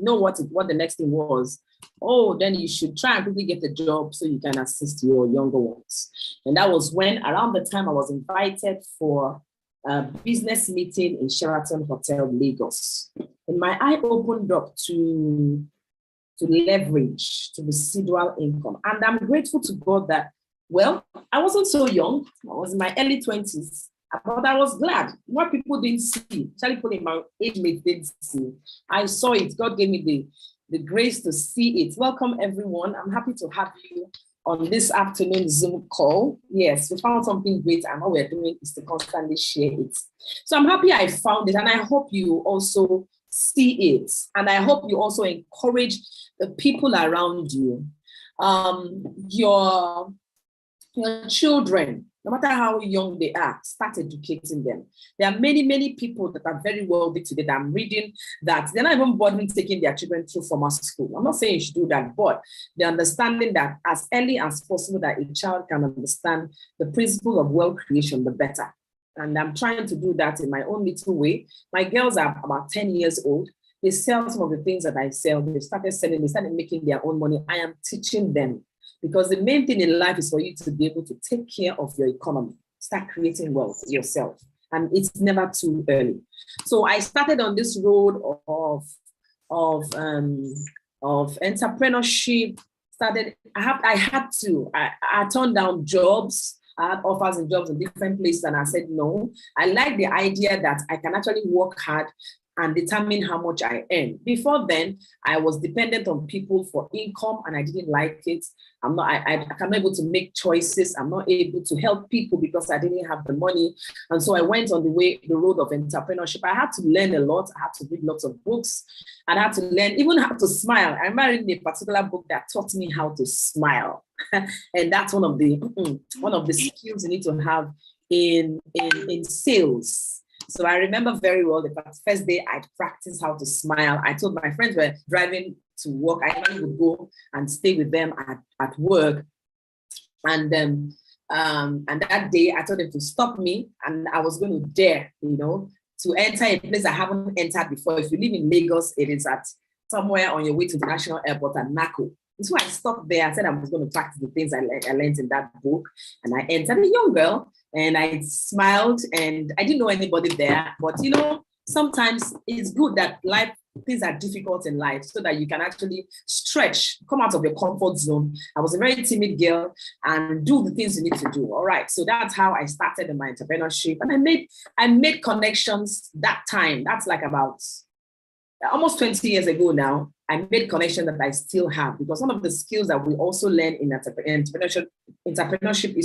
know what the next thing was? Oh, then you should try and quickly get a job so you can assist your younger ones. And that was when, around the time I was invited for a business meeting in Sheraton Hotel, Lagos. And my eye opened up to leverage, to residual income. And I'm grateful to God that, well, I wasn't so young. I was in my early 20s, but I was glad. What people didn't see, especially people in my age mate didn't see. I saw it. God gave me the grace to see it. Welcome, everyone. I'm happy to have you on this afternoon Zoom call. Yes, we found something great, and what we're doing is to constantly share it. So I'm happy I found it, and I hope you also see it. And I hope you also encourage the people around you. Your children, no matter how young they are, start educating them. There are many, many people that are very wealthy today that I'm reading that they're not even bothering taking their children through formal school. I'm not saying you should do that, but the understanding that as early as possible that a child can understand the principle of wealth creation, the better. And I'm trying to do that in my own little way. My girls are about 10 years old. They sell some of the things that I sell. They started selling, they started making their own money. I am teaching them. Because the main thing in life is for you to be able to take care of your economy, start creating wealth yourself. And it's never too early. So I started on this road of entrepreneurship. I turned down jobs. I had offers and jobs in different places, and I said no. I like the idea that I can actually work hard and determine how much I earn. Before then, I was dependent on people for income, and I didn't like it. I'm not able to make choices. I'm not able to help people because I didn't have the money. And so I went on the road of entrepreneurship. I had to learn a lot. I had to read lots of books, and I had to learn even how to smile. I remember reading a particular book that taught me how to smile. And that's one of the skills you need to have in sales. So I remember very well the first day I'd practiced how to smile. I told my friends were driving to work. I would go and stay with them at work. And that day I told them to stop me, and I was going to dare, to enter a place I haven't entered before. If you live in Lagos, it is at somewhere on your way to the national airport at Nako. So I stopped there. I said I was going to practice the things I learned in that book. And I entered, a young girl, and I smiled, and I didn't know anybody there. But, sometimes it's good that things are difficult in life so that you can actually stretch, come out of your comfort zone. I was a very timid girl and do the things you need to do. All right. So that's how I started in my entrepreneurship. And I made connections that time. That's like about almost 20 years ago now. I made connections that I still have, because one of the skills that we also learn in entrepreneurship is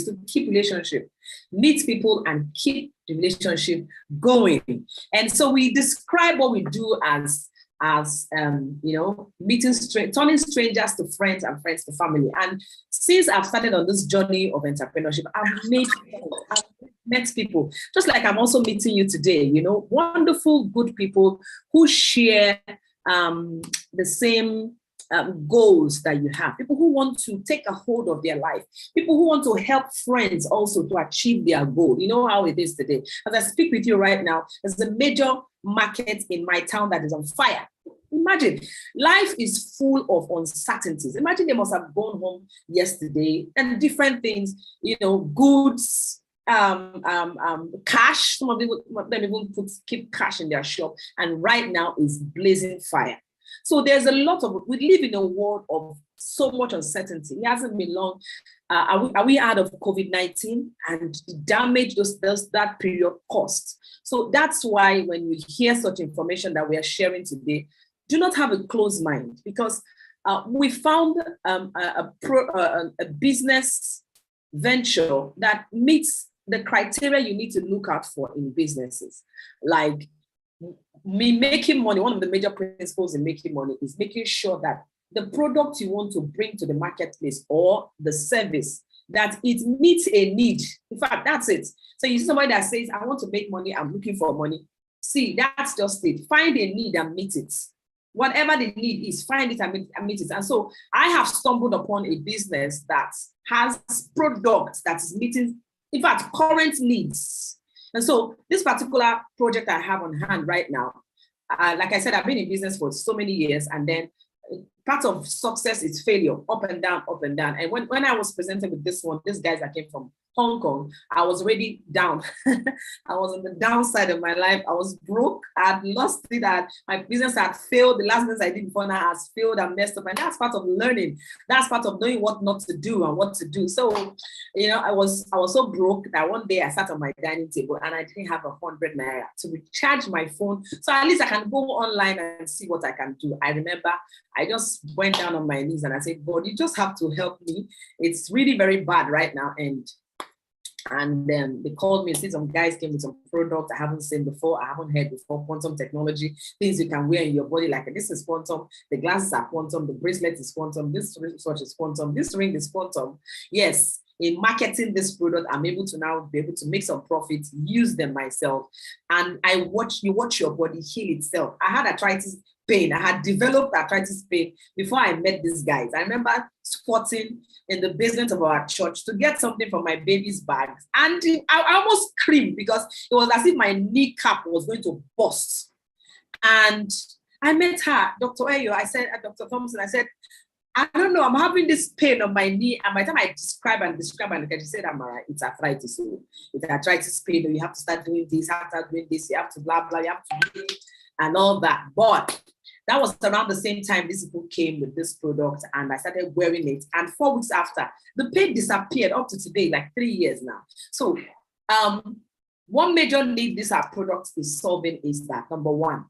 to keep relationship, meet people and keep the relationship going. And so we describe what we do as turning strangers to friends and friends to family. And since I've started on this journey of entrepreneurship, I've met people, just like I'm also meeting you today, wonderful, good people who share the same goals that you have, people who want to take a hold of their life, people who want to help friends also to achieve their goal. You know how it is today. As I speak with you right now, there's a major market in my town that is on fire. Imagine, life is full of uncertainties. Imagine they must have gone home yesterday and different things, goods, cash. Some of them even keep cash in their shop, and right now is blazing fire. So there's a lot of, we live in a world of so much uncertainty. It hasn't been long. Are we out of COVID-19 and the damage that period cost? So that's why when you hear such information that we are sharing today, do not have a closed mind, because we found a business venture that meets the criteria you need to look out for in businesses. Like making money, one of the major principles in making money is making sure that the product you want to bring to the marketplace or the service, that it meets a need. In fact, that's it. So you see somebody that says, I want to make money, I'm looking for money. See, that's just it. Find a need and meet it. Whatever the need is, find it and meet it. And so I have stumbled upon a business that has products that is meeting, in fact, current needs. And so this particular project I have on hand right now, like I said, I've been in business for so many years, and then part of success is failure, up and down, up and down. And when I was presented with this one, these guys that came from Hong Kong, I was already down. I was on the downside of my life. I was broke. I had lost it. My business had failed. The last business I did before now has failed and messed up. And that's part of learning. That's part of knowing what not to do and what to do. So, I was so broke that one day I sat on my dining table and I didn't have 100 naira to recharge my phone. So at least I can go online and see what I can do. I remember I just went down on my knees and I said, God, you just have to help me. It's really very bad right now. And then they called me and said some guys came with some products I haven't seen before, I haven't heard before, quantum technology, things you can wear in your body, like this is quantum, the glasses are quantum, the bracelet is quantum, this research is quantum, this ring is quantum. Yes, in marketing this product, I'm able to now be able to make some profits, use them myself. And you watch your body heal itself. I had arthritis pain. I had developed arthritis pain before I met these guys. I remember squatting in the basement of our church to get something from my baby's bags. And I almost screamed because it was as if my kneecap was going to burst. And I met her, Dr. Ayo. I said, Dr. Thompson, I said, I don't know, I'm having this pain on my knee. And by the time I describe, she said, Amara, it's arthritis. So it's arthritis pain. You have to start doing this, after doing this, you have to blah, blah, you have to do it, and all that. But that was around the same time these people came with this product and I started wearing it. And 4 weeks after, the pain disappeared up to today, like 3 years now. So one major need this product is solving is that, number one,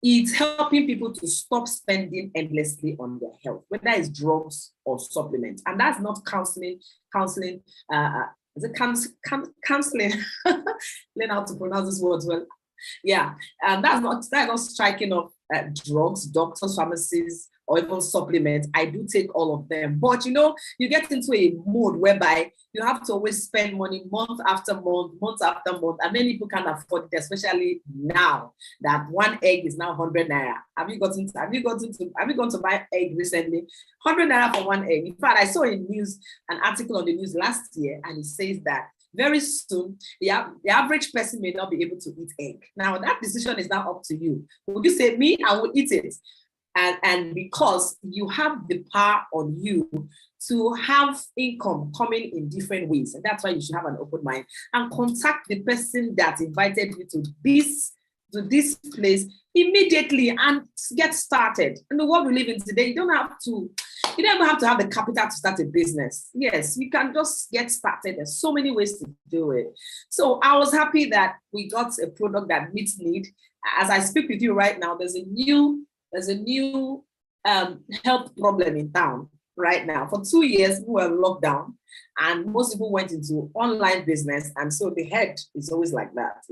it's helping people to stop spending endlessly on their health, whether it's drugs or supplements. And that's not counseling, is it counseling? Learn how to pronounce this word well. Yeah, and that's not striking off drugs, doctors, pharmacies, or even supplements. I do take all of them. But you get into a mode whereby you have to always spend money month after month, and many people can't afford it, especially now that one egg is now 100 naira. Have you gone to buy egg recently? 100 naira for one egg. In fact, I saw an article on the news last year, and it says that very soon, the average person may not be able to eat egg. Now, that decision is now up to you. Would you say, me, I will eat it? And because you have the power on you to have income coming in different ways. And that's why you should have an open mind and contact the person that invited you to this place immediately and get started. In the world we live in today, you don't even have to have the capital to start a business. Yes, you can just get started. There's so many ways to do it. So I was happy that we got a product that meets need. As I speak with you right now, there's a new health problem in town right now. For 2 years, we were locked down and most people went into online business. And so the head is always like that,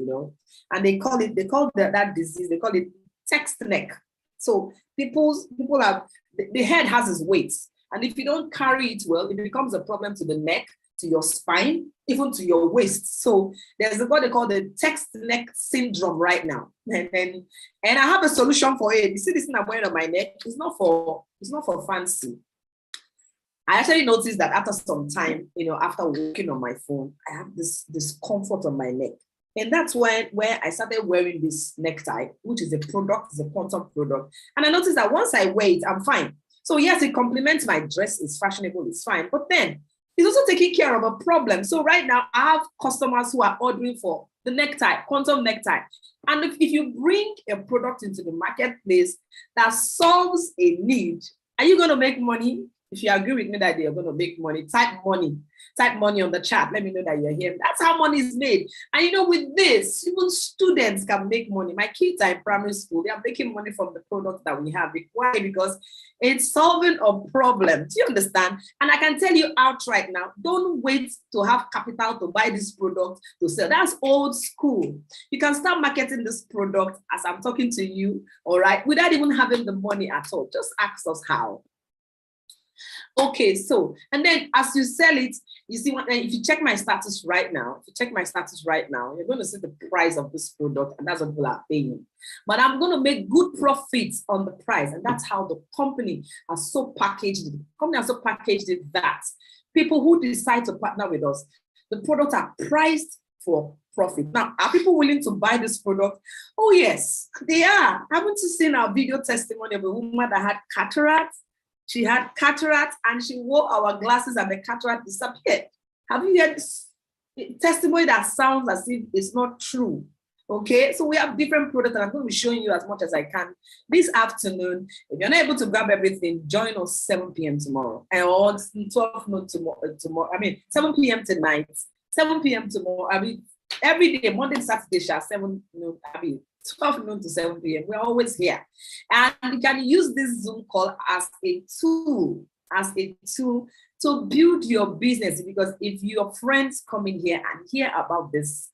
and they call that disease, they call it text neck. So people have, the head has its weight. And if you don't carry it well, it becomes a problem to the neck, to your spine, even to your waist. So there's what they call the text neck syndrome right now. And I have a solution for it. You see this thing I'm wearing on my neck? It's not for fancy. I actually noticed that after some time, after working on my phone, I have this discomfort on my neck. And that's where I started wearing this necktie, which is a quantum product. And I noticed that once I wear it, I'm fine. So yes, it complements my dress, it's fashionable, it's fine. But then it's also taking care of a problem. So right now I have customers who are ordering for the necktie, quantum necktie. And if you bring a product into the marketplace that solves a need, are you going to make money? If you agree with me that you're going to make money, type money on the chat. Let me know that you're here. That's how money is made. And with this, even students can make money. My kids are in primary school. They are making money from the product that we have. Why? Because it's solving a problem. Do you understand? And I can tell you outright now, don't wait to have capital to buy this product to sell. That's old school. You can start marketing this product as I'm talking to you, all right, without even having the money at all. Just ask us how. Okay, so, and then as you sell it, you see, if you check my status right now, you're going to see the price of this product, and that's what people are paying. But I'm going to make good profits on the price, and that's how the company has so packaged it. The company has so packaged it that people who decide to partner with us, the products are priced for profit. Now, are people willing to buy this product? Oh, yes, they are. Haven't you seen our video testimony of a woman that had cataract? She had cataract and she wore our glasses and the cataract disappeared. Have you heard testimony that sounds as if it's not true? Okay, so we have different products and I'm going to be showing you as much as I can this afternoon. If you're not able to grab everything, join us 7 p.m. tomorrow or 12 noon tomorrow. 7 p.m. tonight, 7 p.m. tomorrow. Every day, Monday, Saturday, 7 noon, 12 noon to 7 p.m. We're always here. And you can use this Zoom call as a tool to build your business. Because if your friends come in here and hear about this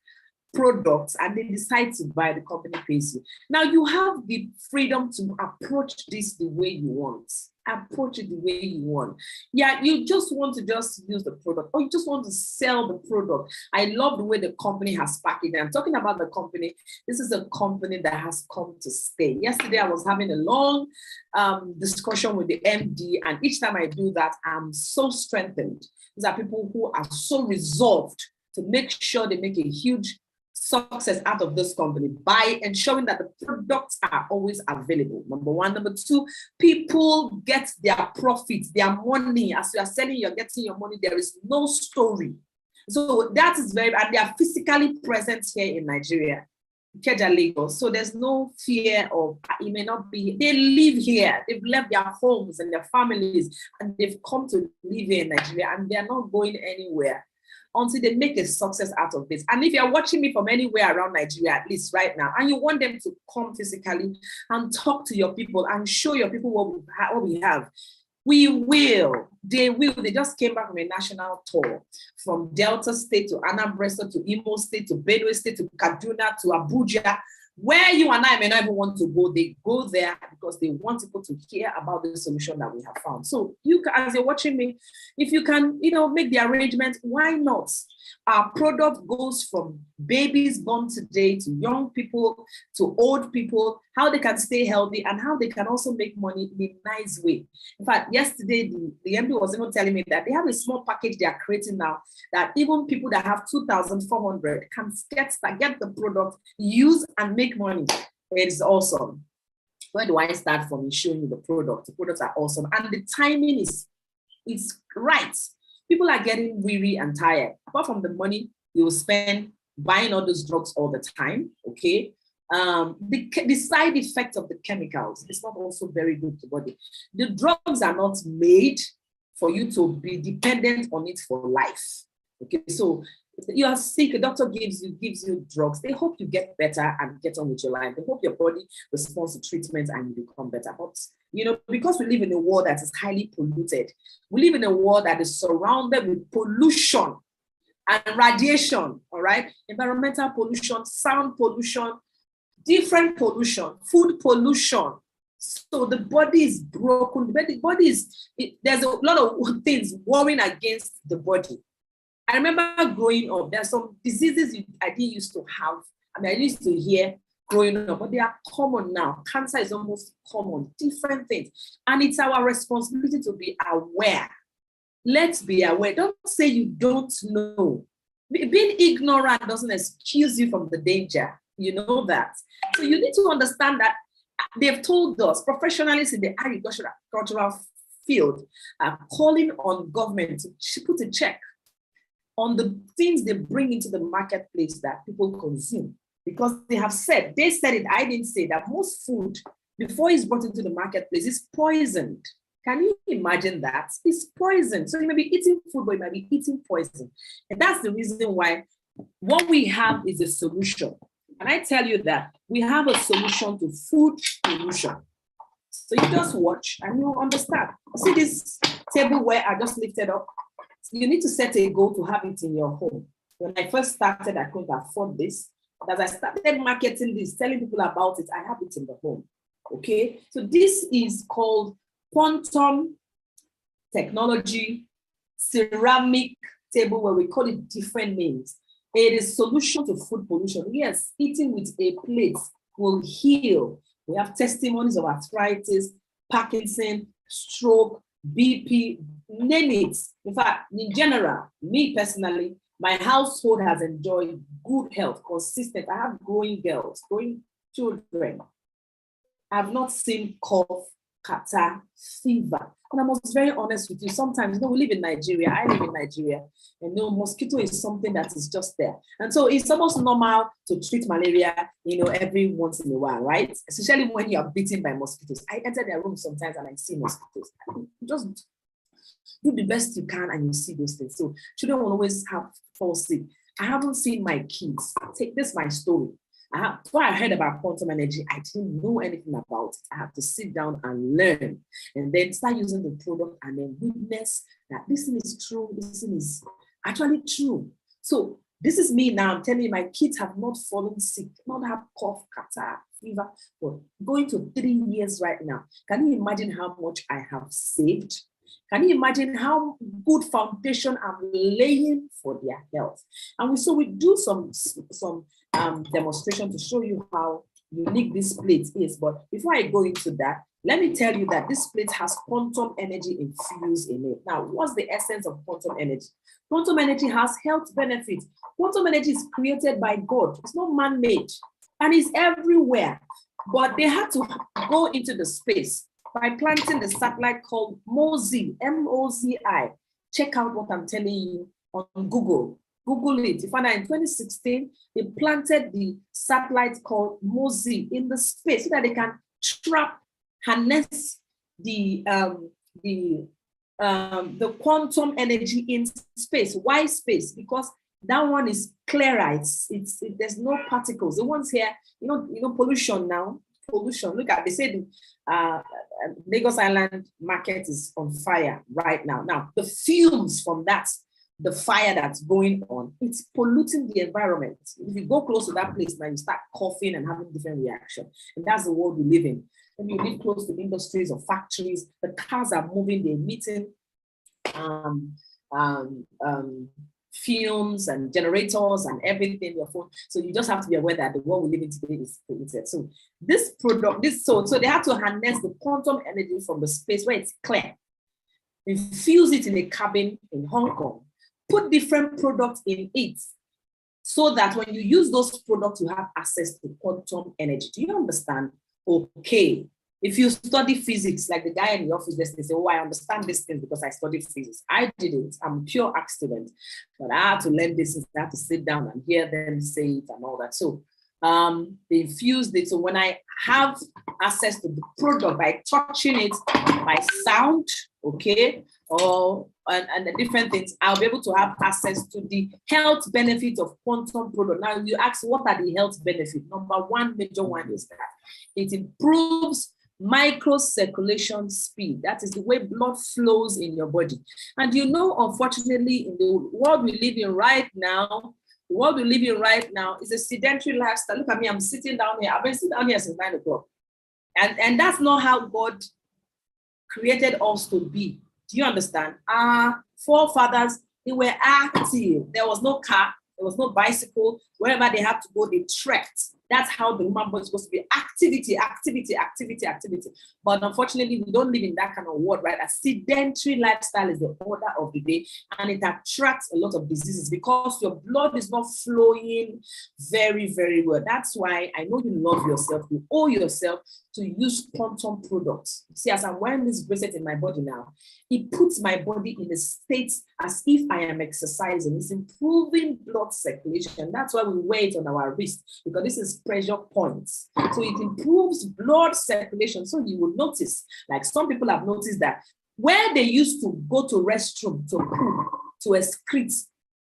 products and they decide to buy, the company pays you. Now you have the freedom to approach this the way you want. Approach it the way you want. Yeah, you just want to just use the product or you just want to sell the product. I love the way the company has packaged it. I'm talking about the company. This is a company that has come to stay. Yesterday, I was having a long discussion with the MD, and each time I do that, I'm so strengthened. These are people who are so resolved to make sure they make a huge success out of this company by ensuring that the products are always available. Number one. Number two, people get their profits, their money. As you are selling, you're getting your money. There is no story. So that is and they are physically present here in Nigeria, Ikeja, Lagos. So there's no fear of, it may not be, they live here. They've left their homes and their families and they've come to live here in Nigeria and they're not going anywhere until they make a success out of this. And if you're watching me from anywhere around Nigeria, at least right now, and you want them to come physically and talk to your people and show your people what we have, we will. They will. They just came back from a national tour from Delta State to Anambra State to Imo State to Benue State to Kaduna to Abuja. Where you and I may not even want to go, they go there because they want people to hear about the solution that we have found. So you, as you're watching me, if you can, make the arrangement, why not? Our product goes from babies born today to young people to old people, how they can stay healthy and how they can also make money in a nice way. In fact, yesterday, the MD was even telling me that they have a small package they are creating now that even people that have 2,400 can get the product, use and make money. It is awesome. Where do I start from showing you the product? The products are awesome. And the timing is right. People are getting weary and tired. Apart from the money you will spend buying all those drugs all the time, okay? The side effect of the chemicals is not also very good to the body. The drugs are not made for you to be dependent on it for life, okay? So if you are sick, a doctor gives you drugs. They hope you get better and get on with your life. They hope your body responds to treatment and you become better. But because we live in a world that is highly polluted, we live in a world that is surrounded with pollution and radiation, all right? Environmental pollution, sound pollution, different pollution, food pollution. So the body is broken. The body there's a lot of things warring against the body. I remember growing up, there's some diseases I didn't used to have. I used to hear growing up, but they are common now. Cancer is almost common, different things. And it's our responsibility to be aware. Let's be aware. Don't say you don't know. Being ignorant doesn't excuse you from the danger. You know that. So you need to understand that they've told us, professionals in the agricultural field are calling on government to put a check on the things they bring into the marketplace that people consume. Because they said it, I didn't say that most food, before it's brought into the marketplace, is poisoned. Can you imagine that? It's poisoned. So you may be eating food, but you might be eating poison. And that's the reason why what we have is a solution. And I tell you that we have a solution to food pollution. So you just watch and you'll understand. See this table where I just lifted up? You need to set a goal to have it in your home. When I first started, I couldn't afford this. As I started marketing this, telling people about it, I have it in the home. Okay, so this is called quantum technology ceramic table, where we call it different names. It is solution to food pollution. Yes, eating with a plate will heal. We have testimonies of arthritis, Parkinson, stroke, BP, name it. In fact, in general, me personally, My household has enjoyed good health, consistent. I have growing girls, growing children. I have not seen cough, catarrh, fever. And I must be very honest with you. Sometimes, we live in Nigeria. I live in Nigeria. And mosquito is something that is just there. And so it's almost normal to treat malaria, every once in a while, right? Especially when you are bitten by mosquitoes. I enter their room sometimes and I see mosquitoes. Just do the best you can and you see those things. So children will always fall sick. I haven't seen my kids. Take this my story. Before I heard about quantum energy, I didn't know anything about it. I have to sit down and learn and then start using the product and then witness that this thing is true, this thing is actually true. So this is me now. I'm telling you, my kids have not fallen sick, not have cough, catarrh, fever, but going to 3 years right now. Can you imagine how much I have saved? Can you imagine how good foundation I'm laying for their health? And we do some demonstration to show you how unique this plate is. But before I go into that, let me tell you that this plate has quantum energy infused in it. Now, what's the essence of quantum energy? Quantum energy has health benefits. Quantum energy is created by God. It's not man-made and it's everywhere. But they had to go into the space by planting the satellite called MOZI, M-O-Z-I. Check out what I'm telling you on Google. Google it. You find out in 2016, they planted the satellite called MOZI in the space so that they can harness the quantum energy in space. Why space? Because that one is clearer. There's no particles. The ones here, pollution now. Pollution. Look at, they say the Lagos Island market is on fire right now. Now, the fumes from that, the fire that's going on, it's polluting the environment. If you go close to that place now, you start coughing and having different reactions. And that's the world we live in. When you live close to industries or factories, the cars are moving, they're emitting fumes and generators and everything, your phone. So you just have to be aware that the world we live in today is polluted. So this product, so they have to harness the quantum energy from the space where it's clear, infuse it in a cabin in Hong Kong, put different products in it so that when you use those products, you have access to quantum energy. Do you understand? Okay. If you study physics, like the guy in the office, they say, oh, I understand this thing because I studied physics. I didn't. I'm a pure accident. But I had to learn this. I had to sit down and hear them say it and all that. So they infused it. So when I have access to the product by touching it, by sound, okay, and the different things, I'll be able to have access to the health benefits of quantum product. Now you ask, what are the health benefits? Number one, major one is that it improves microcirculation speed. That is the way blood flows in your body. And unfortunately, in the world we live in right now, is a sedentary lifestyle. Look at me, I'm sitting down here. I've been sitting down here since 9 o'clock. And that's not how God created us to be. Do you understand? Our forefathers, they were active. There was no car, there was no bicycle. Wherever they had to go, they trekked. That's how the human body is supposed to be. Activity. But unfortunately, we don't live in that kind of world, right? A sedentary lifestyle is the order of the day, and it attracts a lot of diseases because your blood is not flowing very, very well. That's why I know you love yourself. You owe yourself to use quantum products. See, as I'm wearing this bracelet in my body now, it puts my body in a state as if I am exercising. It's improving blood circulation. That's why we wear it on our wrist, because this is pressure points. So it improves blood circulation. So you will notice, like some people have noticed that where they used to go to restroom, to poop, to excrete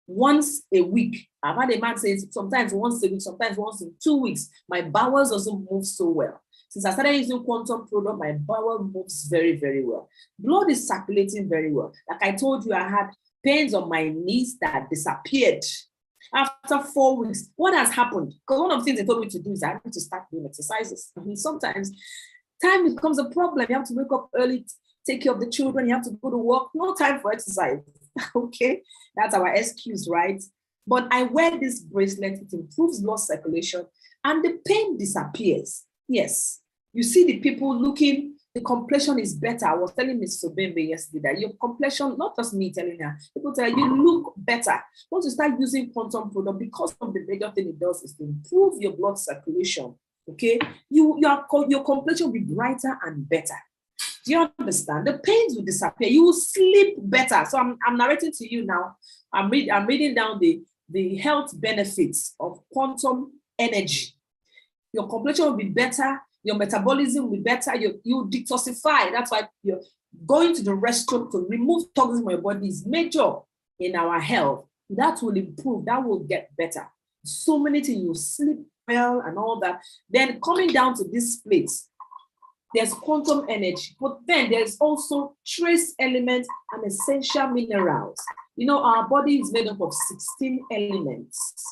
once a week, I've had a man say sometimes once a week, sometimes once in 2 weeks, my bowels doesn't move so well. Since I started using quantum product, my bowel moves very, very well. Blood is circulating very well. Like I told you, I had pains on my knees that disappeared after 4 weeks. What has happened? Because one of the things they told me to do is I need to start doing exercises. I mean, sometimes time becomes a problem. You have to wake up early, take care of the children, you have to go to work. No time for exercise. Okay, that's our excuse, right? But I wear this bracelet, it improves blood circulation, and the pain disappears. Yes, you see the people looking The complexion is better. I was telling Miss Sobembe yesterday that your complexion, not just me telling her, people tell you look better. Once you start using quantum product, because of the major thing it does is to improve your blood circulation. Okay, your complexion will be brighter and better. Do you understand? The pains will disappear. You will sleep better. So I'm narrating to you now. I'm reading down the health benefits of quantum energy. Your complexion will be better. Your metabolism will be better. You detoxify. That's why you're going to the restroom to remove toxins from your body is major in our health. That will improve. That will get better. So many things. You sleep well and all that. Then coming down to this place, there's quantum energy, but then there's also trace elements and essential minerals. You know, our body is made up of 16 elements.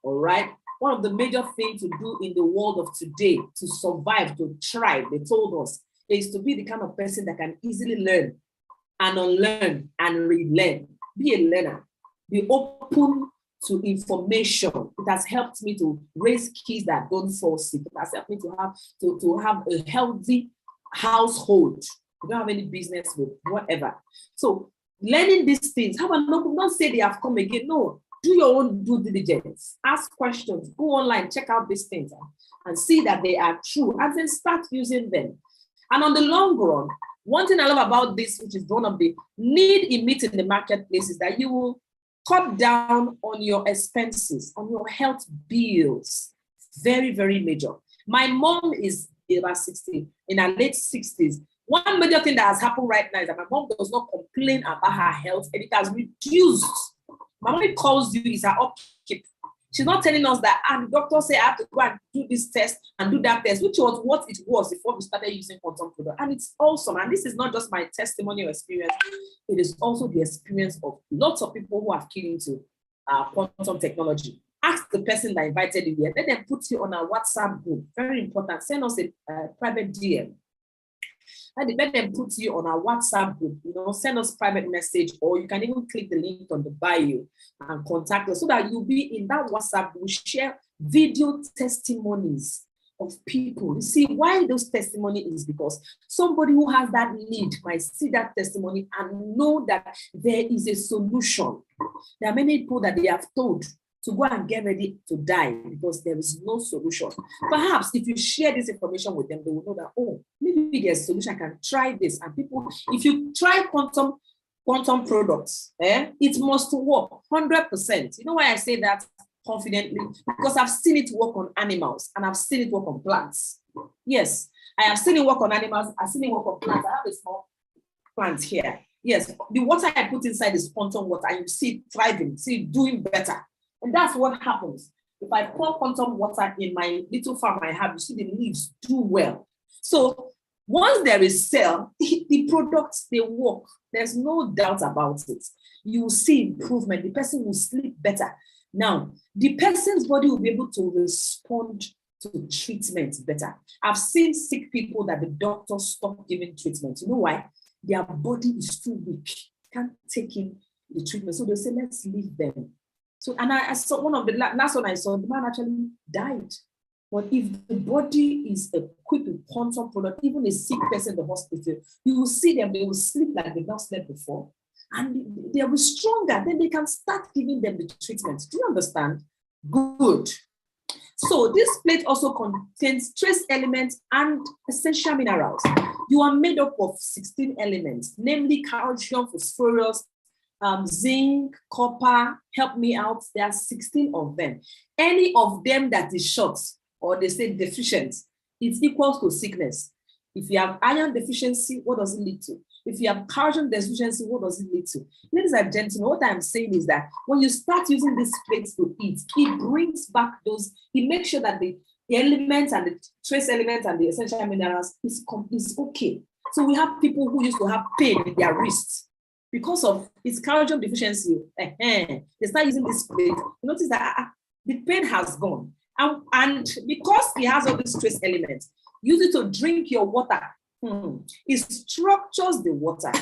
All right. One of the major things to do in the world of today to survive, to thrive, they told us, is to be the kind of person that can easily learn and unlearn and relearn. Be a learner. Be open to information. It has helped me to raise kids that don't fall sick. It has helped me to have a healthy household. You don't have any business with whatever. So learning these things, how about not say they have come again? No. Do your own due diligence. Ask questions. Go online, check out these things and see that they are true, and then start using them. And on the long run, one thing I love about this, which is one of the need in meeting the marketplace, is that you will cut down on your expenses, on your health bills. Very, very major. My mom is about 60, in her late 60s. One major thing that has happened right now is that my mom does not complain about her health, and it has reduced. My mom calls you is her upkeep. She's not telling us that, the doctor said I have to go and do this test and do that test, which was what it was before we started using quantum product. And it's awesome. And this is not just my testimonial experience. It is also the experience of lots of people who have keyed into quantum technology. Ask the person that invited you here. Let them put you on a WhatsApp group. Very important. Send us a private DM. And let them put you on our WhatsApp group, send us private message, or you can even click the link on the bio and contact us so that you'll be in that WhatsApp. We'll share video testimonies of people. You see, why those testimonies is because somebody who has that need might see that testimony and know that there is a solution. There are many people that they have told to go and get ready to die because there is no solution. Perhaps if you share this information with them, they will know that, oh, maybe there's a solution, I can try this. And people, if you try quantum products, it must work 100%. You know why I say that confidently? Because I've seen it work on animals and I've seen it work on plants. Yes, I have seen it work on animals, I've seen it work on plants. I have a small plant here. Yes, the water I put inside is quantum water and you see it thriving, see it doing better. And that's what happens. If I pour quantum water in my little farm I have, you see the leaves do well. So once there is cell, the products, they work. There's no doubt about it. You will see improvement. The person will sleep better. Now, the person's body will be able to respond to treatment better. I've seen sick people that the doctor stopped giving treatment. You know why? Their body is too weak. Can't take in the treatment. So they say, let's leave them. So, and I saw one of the last one I saw, the man actually died. But if the body is equipped with quantum product, even a sick person in the hospital, you will see them, they will sleep like they've not slept before. And they'll be stronger. Then they can start giving them the treatment. Do you understand? Good. So this plate also contains trace elements and essential minerals. You are made up of 16 elements, namely calcium, phosphorus, zinc, copper, help me out. There are 16 of them. Any of them that is short, or they say deficient, it's equals to sickness. If you have iron deficiency, what does it lead to? If you have calcium deficiency, what does it lead to? Ladies and gentlemen, what I'm saying is that when you start using these plates to eat, it brings back those, it makes sure that the elements and the trace elements and the essential minerals is okay. So we have people who used to have pain in their wrists because of its calcium deficiency. They start using this plate. You notice that the pain has gone. And because it has all these trace elements, use it to drink your water. It structures the water.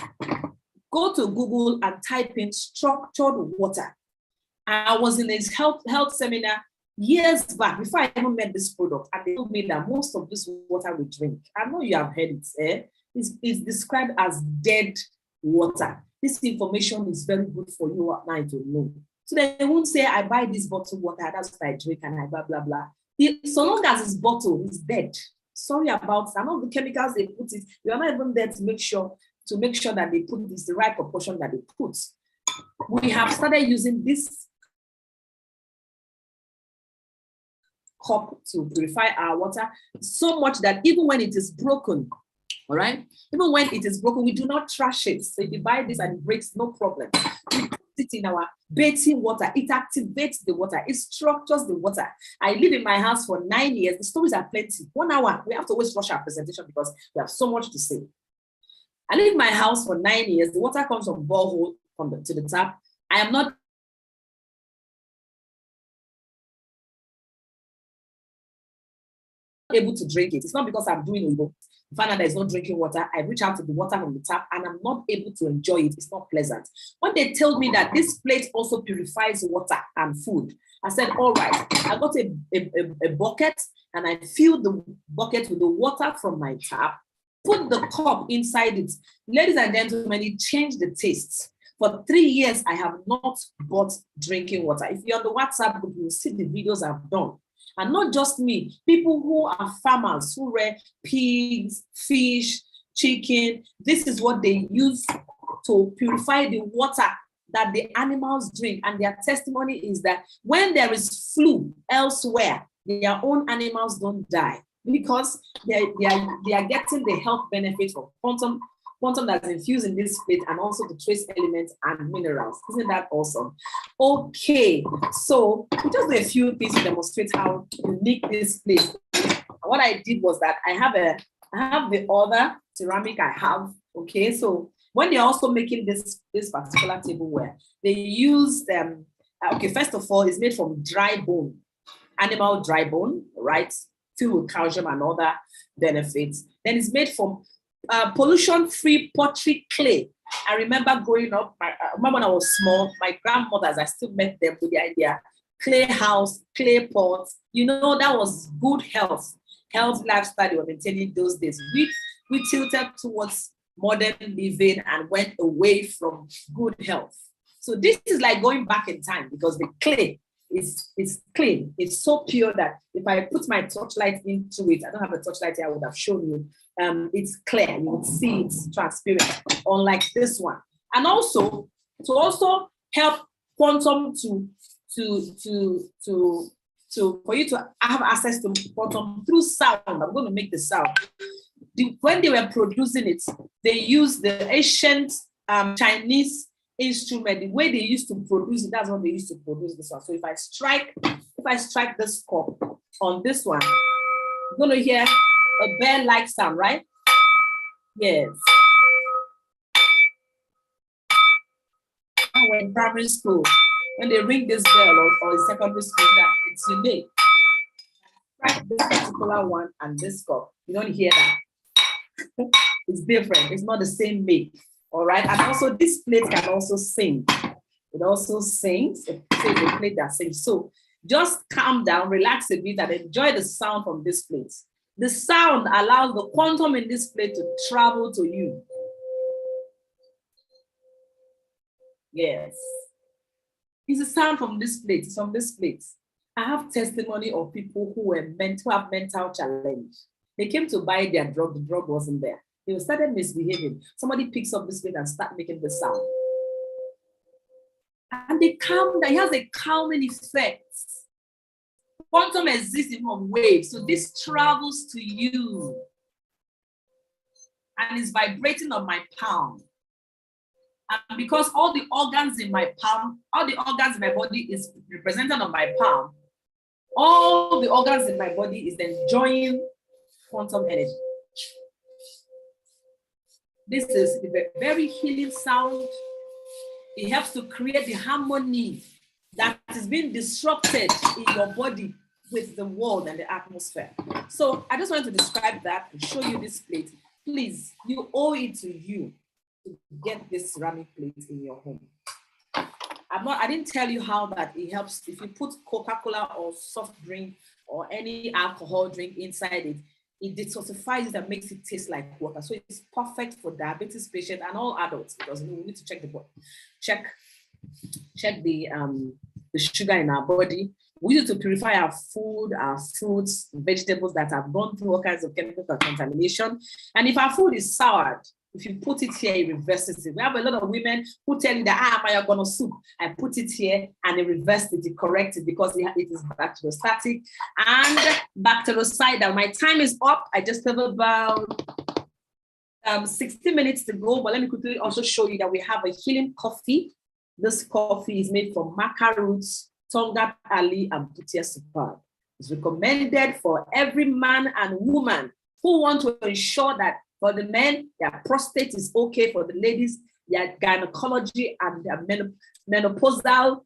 Go to Google and type in structured water. I was in a health seminar years back before I even met this product, and they told me that most of this water we drink, I know you have heard it, is described as dead water. This information is very good for you at night to know. So they won't say, I buy this bottled water, that's what I drink, and I blah, blah, blah. So long as it's bottled, it's dead. Sorry about some of the chemicals they put it. We are not even there to make sure that they put this the right proportion that they put. We have started using this cup to purify our water so much that even when it is broken, all right, even when it is broken, we do not trash it. So if you buy this and it breaks, no problem. We put it in our bathing water. It activates the water. It structures the water. I live in my house for 9 years. The stories are plenty. 1 hour, we have to always rush our presentation because we have so much to say. I live in my house for 9 years. The water comes from borehole to the tap. I am not able to drink it. It's not because I'm doing Igbo. Find out there's no drinking water. I reach out to the water from the tap and I'm not able to enjoy it. It's not pleasant. When they told me that this plate also purifies water and food, I said, all right, I got a bucket and I filled the bucket with the water from my tap, put the cup inside it. Ladies and gentlemen, it changed the taste. For 3 years, I have not bought drinking water. If you're on the WhatsApp group, you'll see the videos I've done. And not just me, people who are farmers who rear pigs, fish, chicken. This is what they use to purify the water that the animals drink. And their testimony is that when there is flu elsewhere, their own animals don't die because they are getting the health benefits of quantum that's infused in this plate and also the trace elements and minerals. Isn't that awesome? Okay, so we just do a few things to demonstrate how unique this plate is. What I did was that I have the other ceramic I have, okay? So when they're also making this particular tableware, they use them, okay, first of all, it's made from dry bone, animal dry bone, right? Filled with calcium and other benefits. Then it's made from pollution-free pottery clay. I remember growing up, I remember when I was small, my grandmothers, I still met them with the idea, clay house, clay pots, you know, that was good health lifestyle they were maintaining those days. We tilted towards modern living and went away from good health. So this is like going back in time because the clay is clean. It's so pure that if I put my torchlight into it, I don't have a torchlight here, I would have shown you. It's clear, you would see it's transparent, unlike this one. And also to also help quantum for you to have access to quantum through sound. I'm going to make the sound. When they were producing it, they used the ancient Chinese instrument. The way they used to produce it, that's what they used to produce this one. So if I strike this cup on this one, you're going to hear a bell-like sound, right? Yes. When we're in primary school, when they ring this bell or in secondary school, that it's unique. Right, this particular one and this cup, you don't hear that. It's different. It's not the same make. All right. And also this plate can also sing. It also sings. It's a plate that sings. So just calm down, relax a bit, and enjoy the sound from this plate. The sound allows the quantum in this plate to travel to you. Yes. It's a sound from this plate. It's from this plate. I have testimony of people who have mental challenge. They came to buy their drug. The drug wasn't there. They started misbehaving. Somebody picks up this plate and start making the sound. And they calm down. It has a calming effect. Quantum exists in waves. So this travels to you. And it's vibrating on my palm. And because all the organs in my palm, all the organs in my body is represented on my palm, all the organs in my body is enjoying quantum energy. This is a very healing sound. It helps to create the harmony that is being disrupted in your body with the world and the atmosphere. So I just want to describe that and show you this plate. Please, you owe it to you to get this ceramic plate in your home. I didn't tell you how that it helps. If you put Coca-Cola or soft drink or any alcohol drink inside it, It detoxifies and makes it taste like water. So it's perfect for diabetes patients and all adults, because we need to check the body, check the sugar in our body. We need to purify our food, our fruits, vegetables that have gone through all kinds of chemical contamination. And if our food is soured, if you put it here, it reverses it. We have a lot of women who tell you that, I'm going to soup. I put it here and it reversed it, it corrected, because it is bacteriostatic and bactericidal. My time is up. I just have about 60 minutes to go, but let me quickly also show you that we have a healing coffee. This coffee is made from maca roots, Tonga Ali, and Butia Superb. It's recommended for every man and woman who want to ensure that for the men, their prostate is okay, for the ladies, their gynecology and their menopausal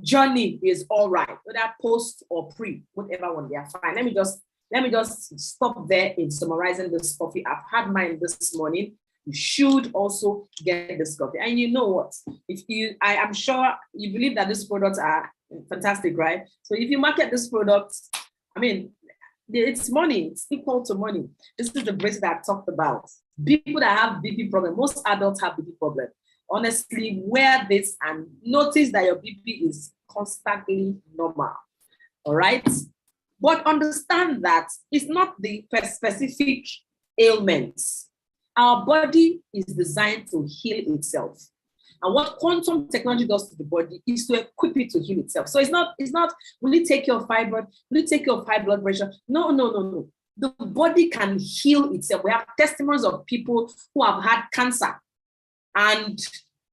journey is all right, whether post or pre, whatever one, they are fine. Let me just stop there in summarizing this coffee. I've had mine this morning. You should also get this coffee. And you know what? I am sure you believe that these products are fantastic, right? So if you market this product, I mean, it's money. It's equal to money. This is the bracelet that I talked about. People that have BP problem, most adults have BP problem. Honestly, wear this and notice that your BP is constantly normal. All right? But understand that it's not the specific ailments. Our body is designed to heal itself. And what quantum technology does to the body is to equip it to heal itself. So it's not, will it take care of fibroid? Will it take care of high blood pressure? No. The body can heal itself. We have testimonies of people who have had cancer and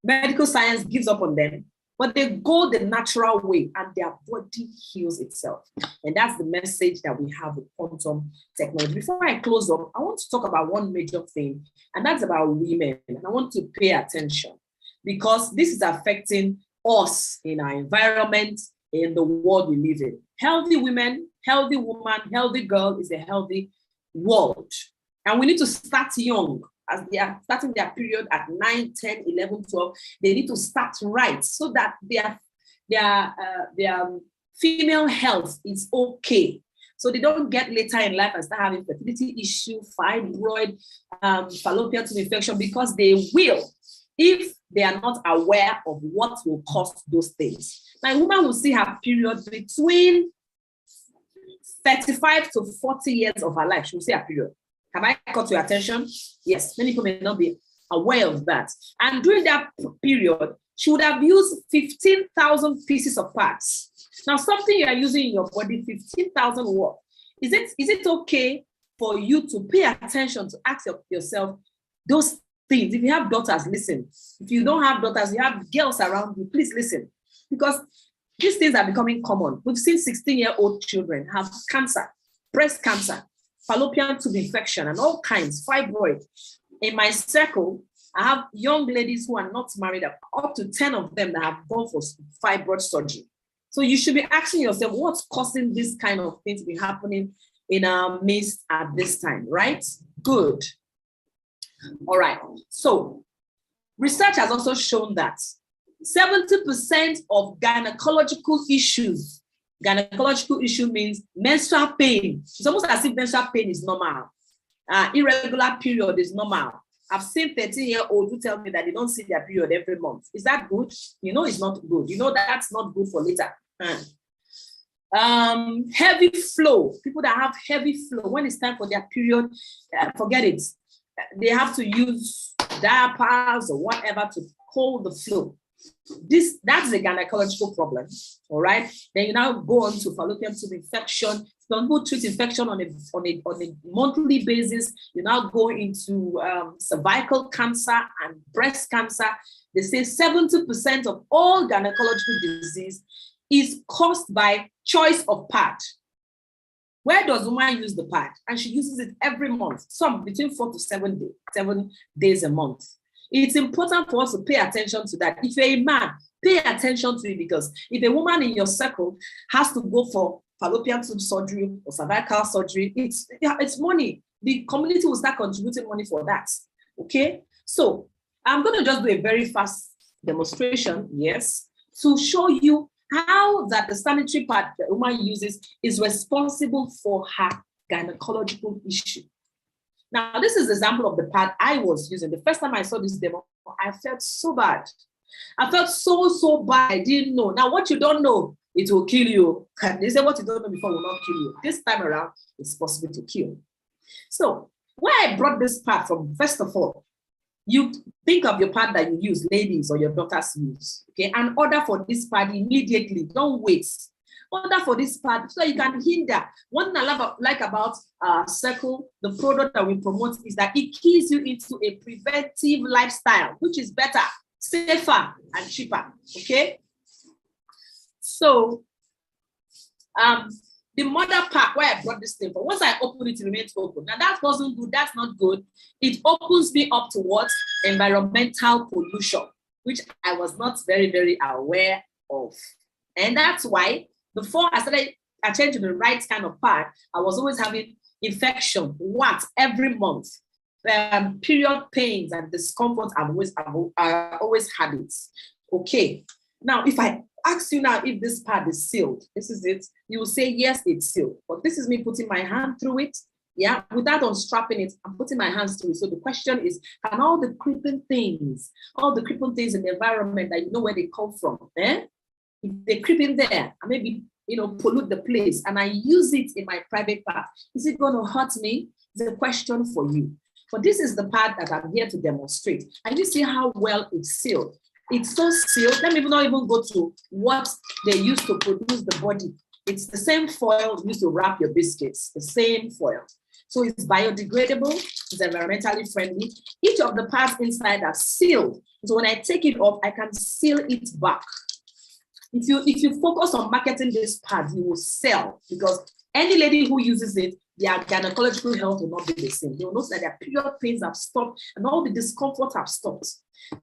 medical science gives up on them, but they go the natural way and their body heals itself. And that's the message that we have with quantum technology. Before I close up, I want to talk about one major thing, and that's about women. And I want to pay attention because this is affecting us in our environment, in the world we live in. Healthy women, healthy woman, healthy girl is a healthy world. And we need to start young. As they are starting their period at 9, 10, 11, 12, they need to start right so that their female health is okay. So they don't get later in life and start having fertility issue, fibroid, fallopian tube infection, because they will, if they are not aware of what will cause those things. Now, a woman will see her period between 35 to 40 years of her life. She will see her period. Have I caught your attention? Yes, many people may not be aware of that. And during that period, she would have used 15,000 pieces of parts. Now, something you are using in your body, 15,000 what? Is it okay for you to pay attention to ask yourself those things? If you have daughters, listen. If you don't have daughters, you have girls around you, please listen. Because these things are becoming common. We've seen 16-year-old children have cancer, breast cancer, fallopian tube infection, and all kinds, fibroid. In my circle, I have young ladies who are not married, up to 10 of them that have gone for fibroid surgery. So you should be asking yourself, what's causing this kind of thing to be happening in our midst at this time, right? Good. All right. So research has also shown that 70% of gynecological issue means menstrual pain. It's almost as if menstrual pain is normal. Irregular period is normal. I've seen 13-year-olds who tell me that they don't see their period every month. Is that good? You know it's not good. You know that's not good for later. Heavy flow. People that have heavy flow, when it's time for their period, forget it. They have to use diapers or whatever to hold the flow. That's a gynecological problem, all right? Then you now go on to fallopian tube infection. Some people treat infection on a monthly basis. You now go into cervical cancer and breast cancer. They say 70% of all gynecological disease is caused by choice of pad. Where does woman use the pad? And she uses it every month, some between 4 to 7 days a month. It's important for us to pay attention to that. If you're a man, pay attention to it, because if a woman in your circle has to go for fallopian tube surgery or cervical surgery, it's money. The community will start contributing money for that. Okay? So I'm going to just do a very fast demonstration, yes, to show you how that the sanitary pad the woman uses is responsible for her gynecological issue. Now, this is an example of the pad I was using. The first time I saw this demo, I felt so bad. I felt so bad. I didn't know. Now, what you don't know, it will kill you. They say what you don't know before will not kill you. This time around, it's possible to kill. So, where I brought this pad from, first of all, you think of your pad that you use, ladies, or your daughters use, okay? And order for this pad immediately. Don't wait. Order for this pad so you can hinder. One thing I like about Circle, the product that we promote, is that it keys you into a preventive lifestyle, which is better, safer, and cheaper, okay? So, the mother pack where I brought this thing from, once I open it, it remains open. Now that wasn't good, that's not good. It opens me up to what? Environmental pollution, which I was not very aware of. And that's why before I changed to the right kind of pad, I was always having infection, every month. Period pains and discomfort, I always had it. Okay, now if I ask you now if this pad is sealed, this is it, you will say yes, it's sealed. But this is me putting my hand through it, yeah, without unstrapping it, I'm putting my hands through it. So the question is, can all the creeping things in the environment that you know where they come from, if they creep in there and maybe pollute the place, and I use it in my private part, is it going to hurt me? It's a question for you. But this is the pad that I'm here to demonstrate. And you see how well it's sealed. It's so sealed. Let me not even go to what they use to produce the body. It's the same foil used to wrap your biscuits, the same foil. So it's biodegradable, it's environmentally friendly. Each of the parts inside are sealed. So when I take it off, I can seal it back. If you focus on marketing this pad, you will sell, because any lady who uses it, their gynecological health will not be the same. They will notice that their period pains have stopped and all the discomfort have stopped.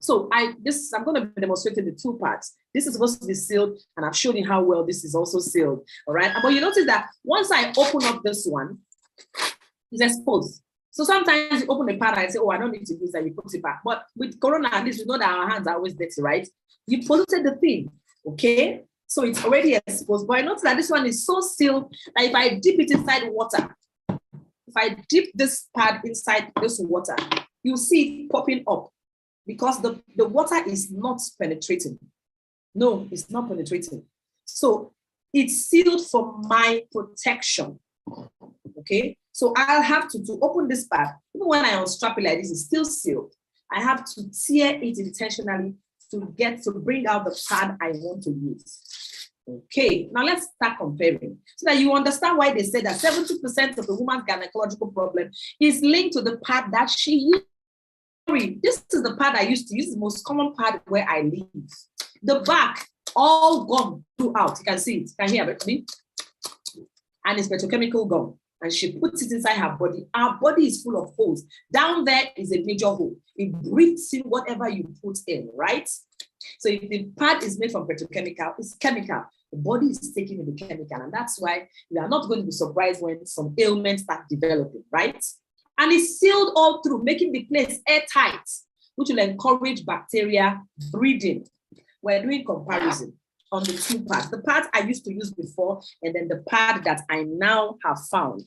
So I'm going to be demonstrating the two parts. This is supposed to be sealed, and I've shown you how well this is also sealed. All right. But you notice that once I open up this one, it's exposed. So sometimes you open the pad and say, oh, I don't need to use that. You put it back. But with Corona, at least we know that our hands are always dirty, right? You polluted the thing. Okay. So it's already exposed. But I notice that this one is so sealed that if I dip it inside water, if I dip this pad inside this water, you see it popping up, because the water is not penetrating. No, it's not penetrating. So it's sealed for my protection. Okay, so I'll have to open this pad. Even when I unstrap it like this, it's still sealed. I have to tear it intentionally to bring out the pad I want to use. Okay, now let's start comparing so that you understand why they say that 70% of the woman's gynecological problem is linked to the pad that she used. This is the pad I used to use, the most common pad where I live. The back, all gum throughout. You can see it. Can you hear me? And it's petrochemical gum. And she puts it inside her body. Our body is full of holes. Down there is a major hole. It breathes in whatever you put in, right? So if the pad is made from petrochemical, it's chemical. The body is taking in the chemical. And that's why you are not going to be surprised when some ailments start developing, right? And it's sealed all through, making the place airtight, which will encourage bacteria breeding. We're doing comparison on the two pads. The pad I used to use before, and then the pad that I now have found.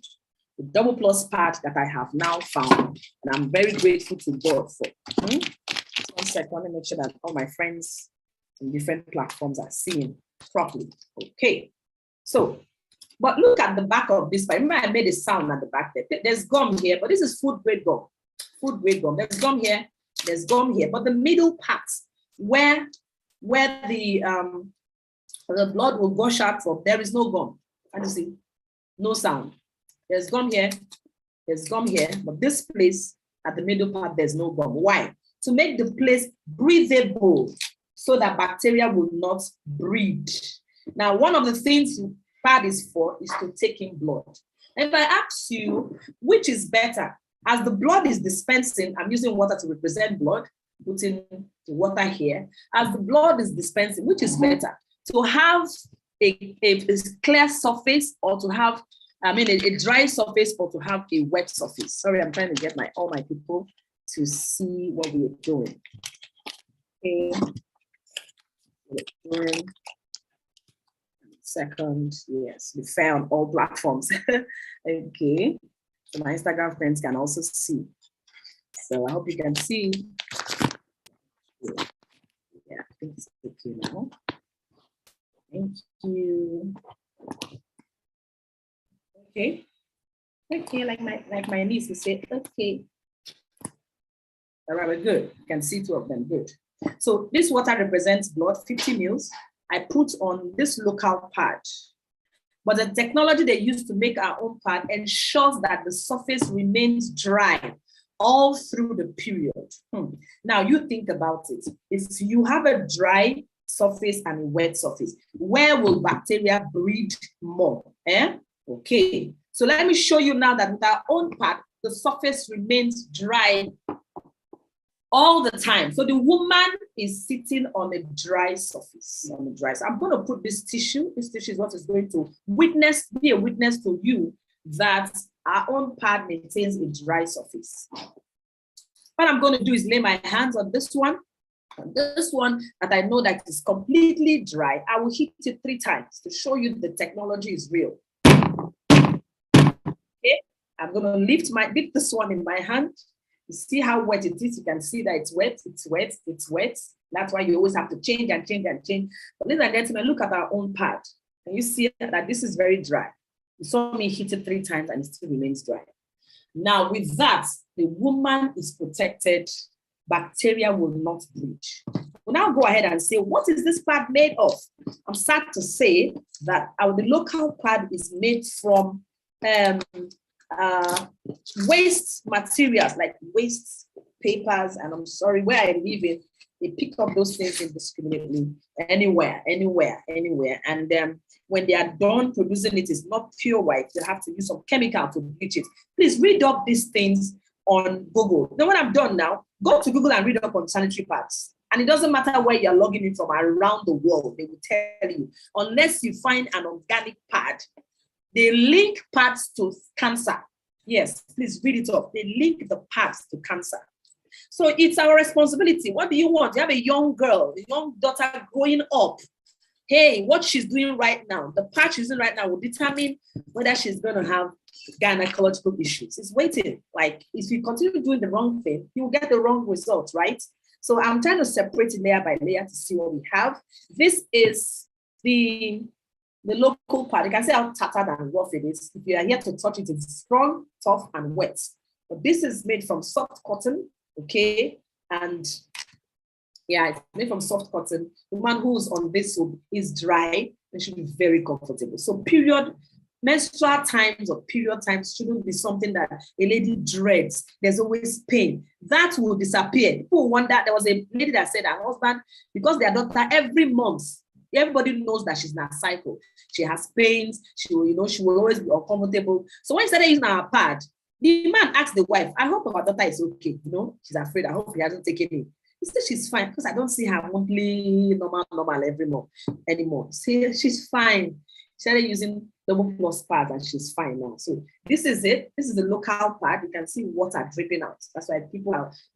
The double plus pad that I have now found. And I'm very grateful to God for. 1 second, I want to make sure that all my friends in different platforms are seeing properly. Okay. So, but look at the back of this pad. Remember I made a sound at the back there. There's gum here, but this is food grade gum. Food grade gum. There's gum here. There's gum here. But the middle part, where the blood will gush out from, there is no gum. Can you see? No sound. There's gum here. There's gum here. But this place at the middle part, there's no gum. Why? To make the place breathable so that bacteria will not breed. Now, one of the things pad is for is to take in blood. And if I ask you, which is better? As the blood is dispensing, I'm using water to represent blood, putting the water here. As the blood is dispensing, which is better? To have a clear surface, or to have, a dry surface, or to have a wet surface? Sorry, I'm trying to get all my people to see what we're doing. Okay. second. Yes, we fair on all platforms. Okay. So my Instagram friends can also see. So I hope you can see. Yeah, I think it's okay now. Thank you. Okay. Okay, like my niece will say, okay. All right, we're good. You can see 2 of them, good. So this water represents blood, 50 mils. I put on this local pad. But the technology they use to make our own pad ensures that the surface remains dry all through the period. Now you think about it. If you have a dry surface and a wet surface, where will bacteria breed more? Okay, so let me show you now that with our own pad, the surface remains dry all the time. So the woman is sitting on a dry surface, on a dry. So I'm going to put this tissue. This tissue is what is going to be a witness to you that our own pad maintains a dry surface. What I'm going to do is lay my hands on this one that I know that is completely dry. I will hit it 3 times to show you the technology is real. Okay, I'm going to lift this one in my hand. You see how wet it is. You can see that it's wet, it's wet, it's wet. That's why you always have to change and change and change. But ladies and gentlemen, look at our own pad. Can you see that this is very dry? You saw me hit it 3 times and it still remains dry. Now with that, the woman is protected. Bacteria will not breed. We'll now go ahead and say, what is this pad made of? I'm sad to say that the local pad is made from waste materials like waste papers, and I'm sorry, where I live in, they pick up those things indiscriminately anywhere. And when they are done producing it, it's not pure white. They have to use some chemical to bleach it. Please read up these things on Google. Now, when I'm done now, go to Google and read up on sanitary pads. And it doesn't matter where you're logging in from around the world, they will tell you, unless you find an organic pad. They link pads to cancer. Yes, please read it up. They link the pads to cancer. So it's our responsibility. What do you want? You have a young girl, a young daughter growing up. Hey, what she's doing right now, the pad she's doing right now will determine whether she's going to have gynecological issues. It's waiting. Like, if you continue doing the wrong thing, you will get the wrong results, right? So I'm trying to separate it layer by layer to see what we have. This is the local pad. You can see how tattered and rough it is. If you are here to touch it, it's strong, tough, and wet. But this is made from soft cotton, okay? And yeah, it's made from soft cotton. The man who's on this is dry and should be very comfortable. So menstrual times or period times shouldn't be something that a lady dreads. There's always pain. That will disappear. People wonder, there was a lady that said her husband, because their daughter every month, everybody knows that she's in her cycle. She has pains. She will always be uncomfortable. So when he started using her pad, the man asked the wife, I hope her daughter is okay. She's afraid. I hope he hasn't taken it. He said she's fine because I don't see her monthly normal every month anymore. See, she's fine. She started using double plus pads and she's fine now. So this is it. This is the local pad. You can see water dripping out. That's why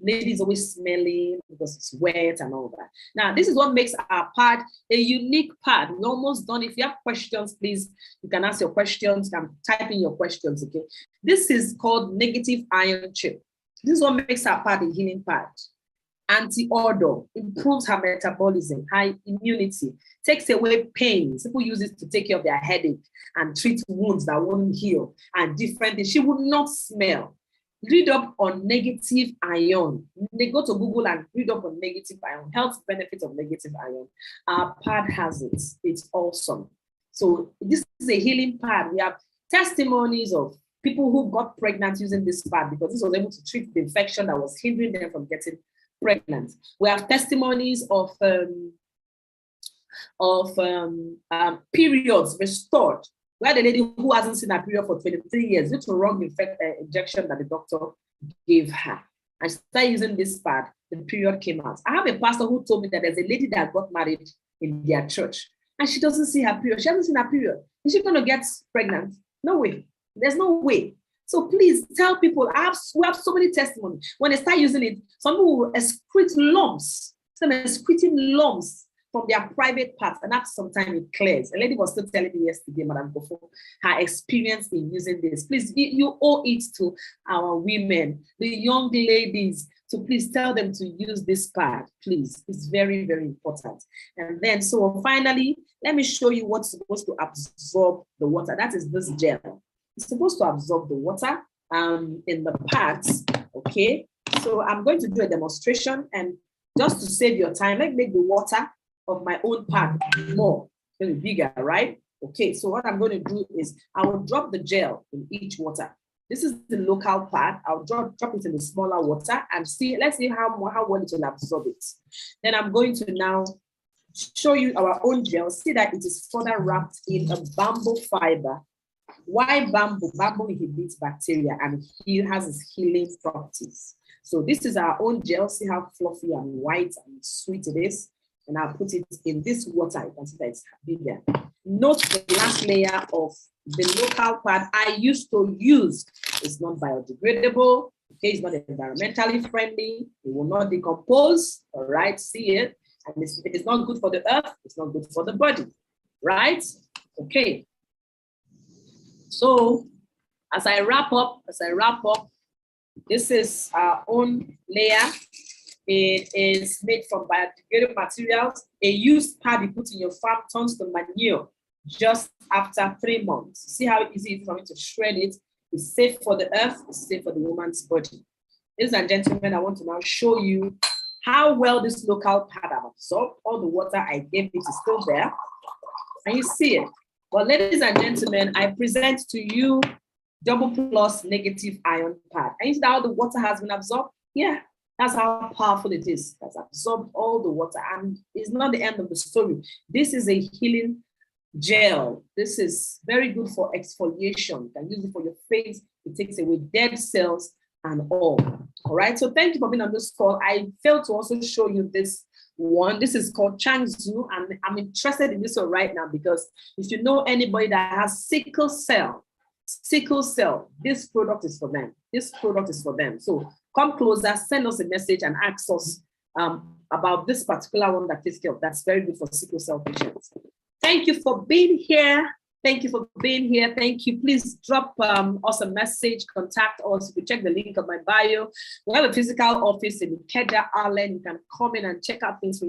ladies always smelling because it's wet and all that. Now, this is what makes our pad a unique pad. We're almost done. If you have questions, please, you can ask your questions. You can type in your questions, okay? This is called negative ion chip. This is what makes our pad a healing pad. Anti-odor, improves her metabolism, high immunity, takes away pains. People use it to take care of their headache and treat wounds that won't heal and different things. She would not smell. Read up on negative ion. They go to Google and read up on negative ion, health benefits of negative ion. Our pad has it. It's awesome. So this is a healing pad. We have testimonies of people who got pregnant using this pad because this was able to treat the infection that was hindering them from getting pregnant. We have testimonies of periods restored, where the lady who hasn't seen her period for 23 years due to wrong injection that the doctor gave her, and she started using this pad, the period came out. I have a pastor who told me that there's a lady that got married in their church and she doesn't see her period. She hasn't seen her period. Is she going to get pregnant? No way. There's no way. So please tell people, we have so many testimonies. When they start using it, some people will excrete lumps. Some excreting lumps from their private parts, and after some time it clears. A lady was still telling me yesterday, Madam Kofo, her experience in using this. Please, you owe it to our women, the young ladies, to please tell them to use this pad, please. It's very, very important. And then, so finally, let me show you what's supposed to absorb the water. That is this gel. It's supposed to absorb the water in the pads, okay? So I'm going to do a demonstration, and just to save your time, let me make the water of my own pad more, bigger, right? Okay, so what I'm going to do is I will drop the gel in each water. This is the local pad. I'll drop it in the smaller water and see, let's see how well it will absorb it. Then I'm going to now show you our own gel. See that it is further wrapped in a bamboo fiber. Why bamboo? Bamboo inhibits bacteria and has its healing properties. So this is our own gel. See how fluffy and white and sweet it is. And I'll put it in this water. You can see that it's bigger. Note the last layer of the local pad I used to use. It's not biodegradable. Okay, it's not environmentally friendly. It will not decompose. All right, see it. And it's not good for the earth. It's not good for the body. Right? Okay. So as I wrap up, this is our own layer. It is made from biodegradable materials. A used pad you put in your farm turns to manure just after 3 months. See how easy it is for me to shred it. It's safe for the earth. It's safe for the woman's body. Ladies and gentlemen, I want to now show you how well this local pad absorbed. All the water I gave it is still there. And you see it. Well, ladies and gentlemen, I present to you double plus negative ion pad. And you see how the water has been absorbed? Yeah, that's how powerful it is. That's absorbed all the water. And it's not the end of the story. This is a healing gel. This is very good for exfoliation. You can use it for your face. It takes away dead cells and all. All right. So thank you for being on this call. I failed to also show you this one. This is called Changzhu, and I'm interested in this one right now because if you know anybody that has sickle cell, this product is for them. This product is for them. So come closer, send us a message and ask us about this particular one that takes care of. That's very good for sickle cell patients. Thank you for being here. Thank you for being here. Thank you. Please drop us a message, contact us. You can check the link of my bio. We have a physical office in Ikeja, Ireland. You can come in and check out things for